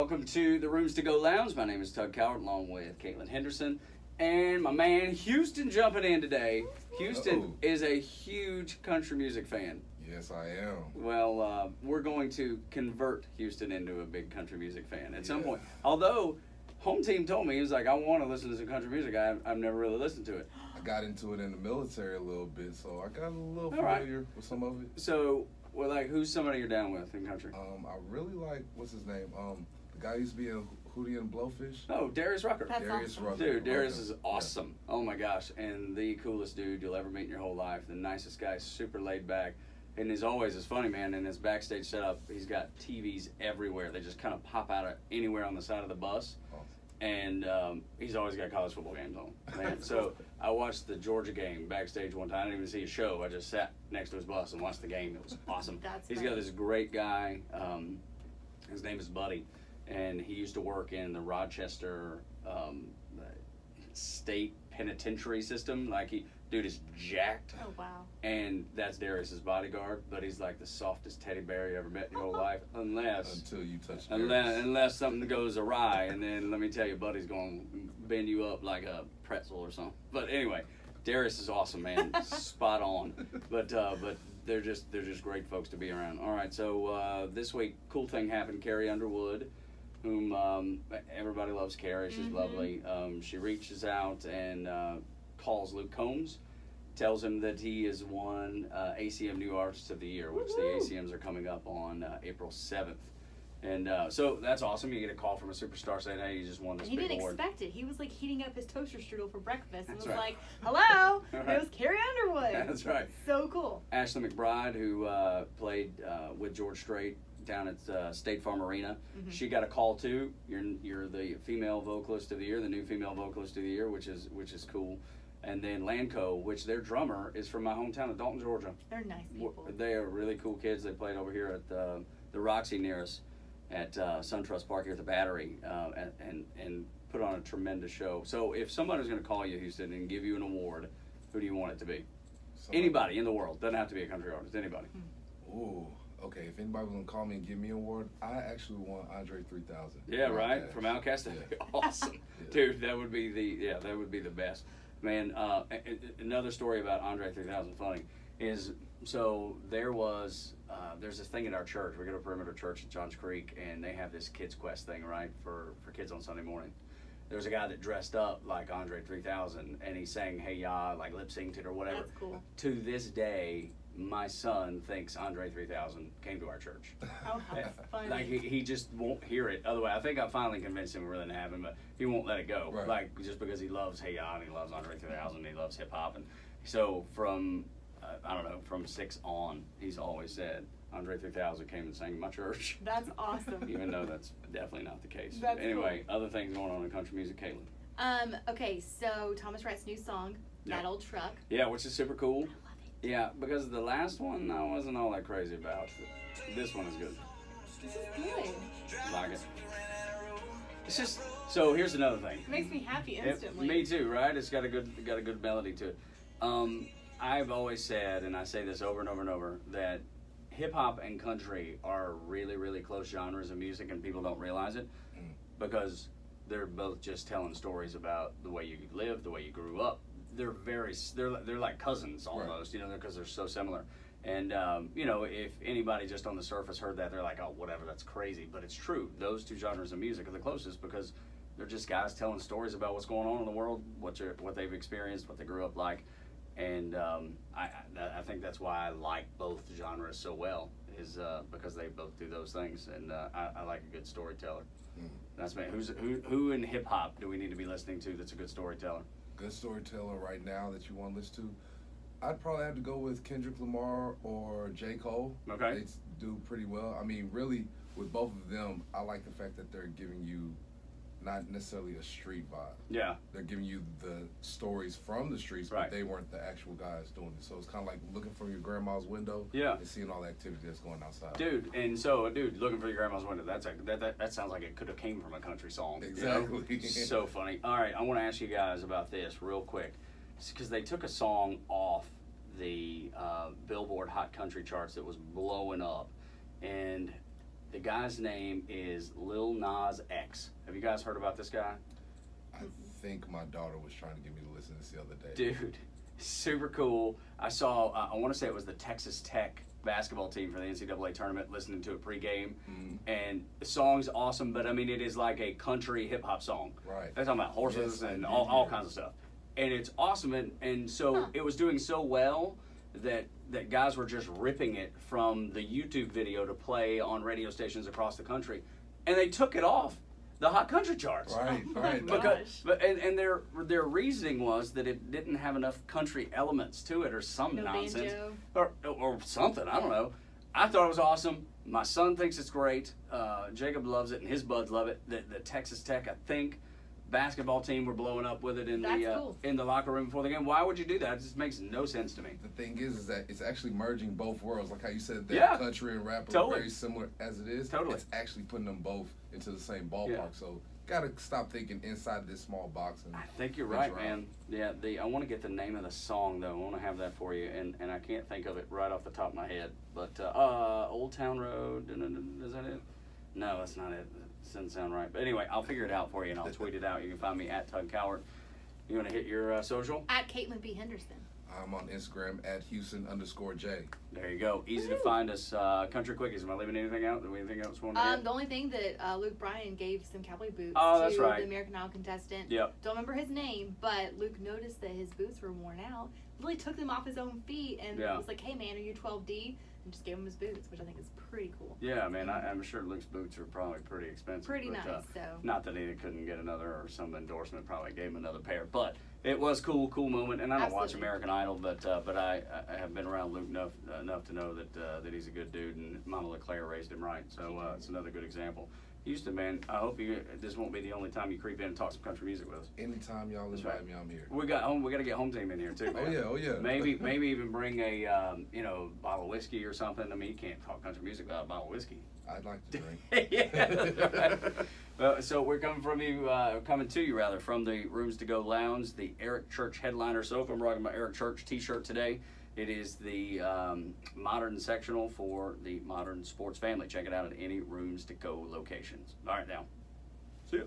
welcome to the Rooms to Go Lounge. My name is Tug Cowart, along with Caitlin Henderson, and my man Houston jumping in today. Houston is a huge country music fan. Yes, I am. Well, we're going to convert Houston into a big country music fan at some point. Although, home team told me, he was like, I want to listen to some country music. I've never really listened to it. I got into it in the military a little bit, so I got a little familiar with some of it. So, well, like, who's somebody you're down with in country? I really like, what's his name? The guy used to be in Hootie and Blowfish. Oh, Darius Rucker. Darius Rucker. Dude, Darius is awesome. Yeah. Oh my gosh, and the coolest dude you'll ever meet in your whole life. The nicest guy, super laid back, and as always is funny, man. In his backstage setup, he's got TVs everywhere. They just kind of pop out of anywhere on the side of the bus. Awesome. And he's always got college football games on. Man. So I watched the Georgia game backstage one time. I didn't even see a show. I just sat next to his bus and watched the game. It was awesome. He's got this great guy. His name is Buddy, and he used to work in the Rochester state penitentiary system. Like, dude is jacked. Oh, wow. And that's Darius's bodyguard, but he's like the softest teddy bear you ever met in your whole life, until you touch Darius. Unless something goes awry, and then let me tell you, Buddy's going to bend you up like a pretzel or something. But anyway, Darius is awesome, man. Spot on. But they're just great folks to be around. All right, so this week, cool thing happened. Carrie Underwood, whom everybody loves Carrie. She's lovely. She reaches out and calls Luke Combs, tells him that he has won ACM New Artist of the Year, which the ACMs are coming up on April 7th. And so that's awesome. You get a call from a superstar saying, hey, you just won this big award. He didn't expect it. He was like heating up his toaster strudel for breakfast and That's was right. like, hello, it was Carrie Underwood. That's right. So cool. Ashley McBride, who played with George Strait down at State Farm Arena, she got a call too. You're the female vocalist of the year, the new female vocalist of the year, which is cool. And then Lanco, which their drummer is from my hometown of Dalton, Georgia. They're nice people. They are really cool kids. They played over here at the Roxy near us at SunTrust Park here at the Battery, and put on a tremendous show. So if somebody's going to call you, Houston, and give you an award, who do you want it to be? Anybody in the world. Doesn't have to be a country artist. Anybody. Ooh. Okay, if anybody was going to call me and give me an award, I actually want Andre 3000. Yeah, right? From Outkast? That'd be awesome. Dude, that would be the best. Man, another story about Andre 3000, funny, is so there's this thing at our church. We go to Perimeter Church at Johns Creek, and they have this Kids Quest thing, right, for kids on Sunday morning. There's a guy that dressed up like Andre 3000, and he sang Hey Ya, like lip-synced it or whatever. That's cool. To this day, my son thinks Andre 3000 came to our church. Oh, how funny. Like, he just won't hear it. Otherwise, I think I finally convinced him really to have him, but he won't let it go. Right. Like, just because he loves Hey Ya, and he loves Andre 3000, and he loves hip-hop. And so from, I don't know, from 6 on, he's always said, Andre 3000 came and sang at my church. That's awesome. Even though that's definitely not the case. That's anyway, cool. Other things going on in country music, Caitlin. Okay, so Thomas Wright's new song, That Old Truck. Yeah, which is super cool. I love it. Yeah, because the last one I wasn't all that crazy about. This one is good. This is good. Like it. It's just, so here's another thing. It makes me happy instantly. Me too, right? It's got a good melody to it. I've always said, and I say this over and over and over, that hip-hop and country are really, really close genres of music, and people don't realize it because they're both just telling stories about the way you live, the way you grew up. They're like cousins almost, right. Because they're so similar. And if anybody just on the surface heard that, they're like, oh, whatever, that's crazy. But it's true. Those two genres of music are the closest because they're just guys telling stories about what's going on in the world, what they've experienced, what they grew up like. And I think that's why I like both genres so well, is because they both do those things. And I like a good storyteller. That's me. Who in hip hop do we need to be listening to that's a good storyteller? Good storyteller right now that you want to listen to? I'd probably have to go with Kendrick Lamar or J. Cole. Okay. They do pretty well. I mean, really, with both of them, I like the fact that they're giving you not necessarily a street vibe. Yeah. They're giving you the stories from the streets, right. But they weren't the actual guys doing it. So it's kind of like looking from your grandma's window, yeah, and seeing all the activity that's going outside. Dude, looking for your grandma's window, that sounds like it could have came from a country song. Exactly. So funny. All right, I want to ask you guys about this real quick, because they took a song off the Billboard Hot Country charts that was blowing up, and The guy's name is Lil Nas X. Have you guys heard about this guy? I think my daughter was trying to get me to listen to this the other day. Dude, super cool. I saw, I want to say it was the Texas Tech basketball team for the NCAA tournament, listening to it pregame. And the song's awesome, but I mean, it is like a country hip hop song. Right. They're talking about horses and all kinds of stuff. And it's awesome. And so it was doing so well that guys were just ripping it from the YouTube video to play on radio stations across the country. And they took it off the hot country charts. Right, right. And their reasoning was that it didn't have enough country elements to it, or some nonsense, or something. I don't know. I thought it was awesome. My son thinks it's great. Jacob loves it, and his buds love it. The Texas Tech, I think, basketball team were blowing up with it in the locker room before the game. Why would you do that? It just makes no sense to me. The thing is that it's actually merging both worlds. Like how you said that country and rap are very similar as it is. Totally. It's actually putting them both into the same ballpark. So gotta stop thinking inside this small box. And I think you're right, man. Yeah, I want to get the name of the song though. I want to have that for you, and I can't think of it right off the top of my head. But Old Town Road, is that it? No, that's not it. Doesn't sound right. But anyway, I'll figure it out for you, and I'll tweet it out. You can find me at Tug Cowart. You want to hit your social? At Caitlin B. Henderson. I'm on Instagram at Houston_J. There you go. Easy to find us. Country Quickies. Am I leaving anything out? Do we anything else want to hit? The only thing that Luke Bryan gave some cowboy boots that's to right. the American Idol contestant. Yep. Don't remember his name, but Luke noticed that his boots were worn out. Really took them off his own feet and was like, "Hey man, are you 12D?" And just gave him his boots, which I think is pretty cool. Yeah, man, I'm sure Luke's boots are probably pretty expensive. Pretty nice, so. Not that he couldn't get another, or some endorsement probably gave him another pair. But it was cool moment. And I don't watch American Idol, but I have been around Luke enough to know that he's a good dude, and Mama LeClaire raised him right. So it's another good example. Houston, man, I hope this won't be the only time you creep in and talk some country music with us. Anytime y'all invite me, I'm here. We got to get home team in here too, man. Oh yeah. Maybe even bring a bottle of whiskey or something. I mean, you can't talk country music without a bottle of whiskey. I'd like to drink. Yeah. Well, so we're coming to you from the Rooms to Go Lounge, the Eric Church headliner sofa. I'm rocking my Eric Church t-shirt today. It is the modern sectional for the modern sports family. Check it out at any Rooms to Go locations. All right, now. See ya.